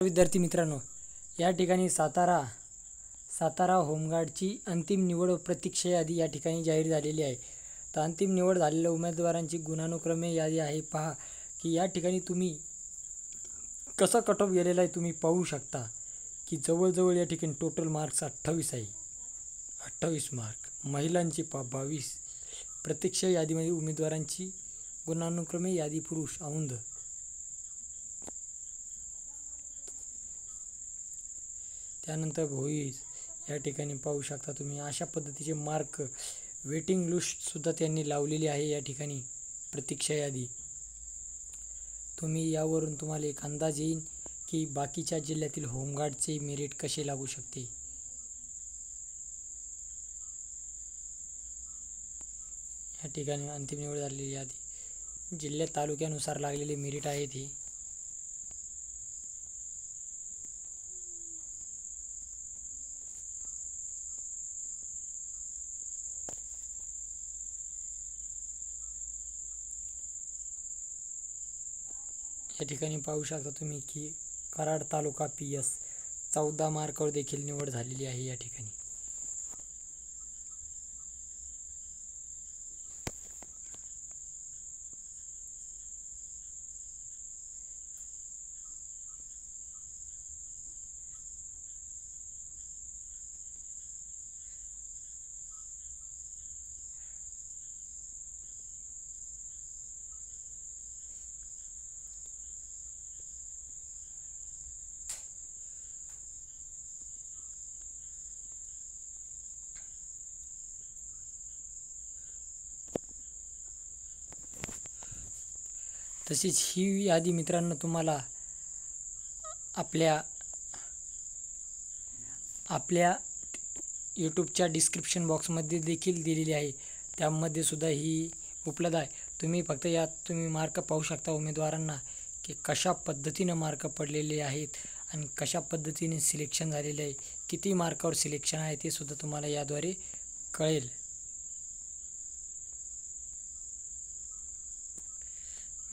विद्यार्थी मित्रांनो, या ठिकाणी सातारा होमगार्डची अंतिम निवड प्रतीक्षा यादी या ठिकाणी जाहीर झालेली आहे. तर अंतिम निवड झालेल्या उमेदवारांची गुणानुक्रमे यादी आहे. पहा की या ठिकाणी तुम्ही कसा कट ऑफ गेलेला आहे तुम्ही पाहू शकता की जवळजवळ या ठिकाणी टोटल मार्क्स 28 आहे. 28 मार्क. महिलांची 22. प्रतीक्षा यादीमध्ये उमेदवारांची गुणानुक्रमे यादी पुरुष औंध. त्यानंतर भोईस या ठिकाणी पाहू शकता तुम्ही अशा पद्धतीचे मार्क वेटिंग लिस्टसुद्धा त्यांनी लावलेली आहे. या ठिकाणी प्रतीक्षा यादी तुम्ही यावरून तुम्हाला एक अंदाज येईल की बाकीच्या जिल्ह्यातील होमगार्डचे मेरिट कसे लागू शकते. या ठिकाणी अंतिम निवड झालेली यादी जिल्ह्यात तालुक्यानुसार लागलेले मेरिट आहेत. हे या ठिकाणी पाहू शकता तुम्ही की कराड तालुका PS 14 मार्कावर देखील निवड झालेली आहे. या ठिकाणी तसेच ही यादी मित्रांनो तुम्हाला आपल्या यूट्यूबच्या डिस्क्रिप्शन बॉक्समध्ये देखील दिलेली आहे. त्यामध्ये सुद्धा ही उपलब्ध आहे. तुम्ही फक्त यात तुम्ही मार्क पाहू शकता उमेदवारांना की कशा पद्धतीनं मार्क पडलेले आहेत आणि कशा पद्धतीने सिलेक्शन झालेले आहे, किती मार्कावर सिलेक्शन आहे ते सुद्धा तुम्हाला याद्वारे कळेल.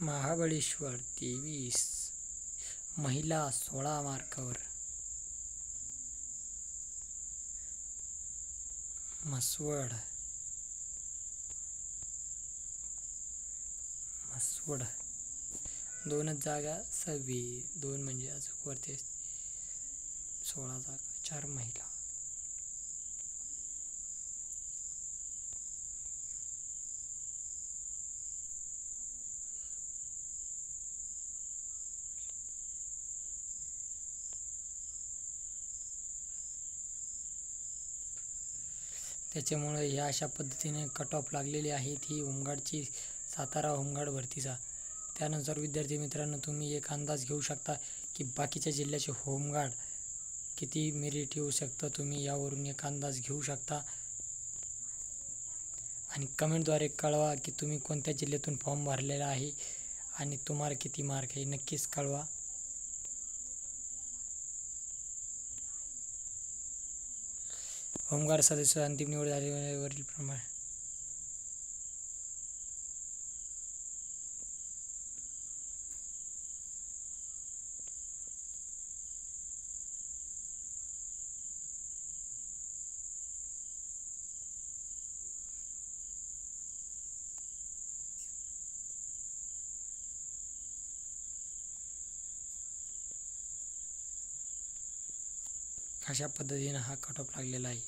महाबळेश्वर 23, महिला 16 मार्कावर. म्हसवड 2च जागा 26, 2 म्हणजे अजून वरती 16 जागा, 4 महिला. त्याच्यामुळे ह्या अशा पद्धतीने कट ऑफ लागलेले आहेत ही होमगार्डची सातारा होमगार्ड भरतीचा. त्यानुसार विद्यार्थी मित्रांनो तुम्ही एक अंदाज घेऊ शकता की बाकीच्या जिल्ह्याचे होमगार्ड किती मेरिट येऊ शकतं. तुम्ही यावरून एक अंदाज घेऊ शकता आणि कमेंटद्वारे कळवा की तुम्ही कोणत्या जिल्ह्यातून फॉर्म भरलेला आहे आणि तुम्हाला किती मार्क आहे. नक्कीच कळवा. होमगार्ड सदस्य अंतिम निवड झालेली वरील प्रमाणे अशा पद्धतीने हा कट ऑफ लागलेला आहे.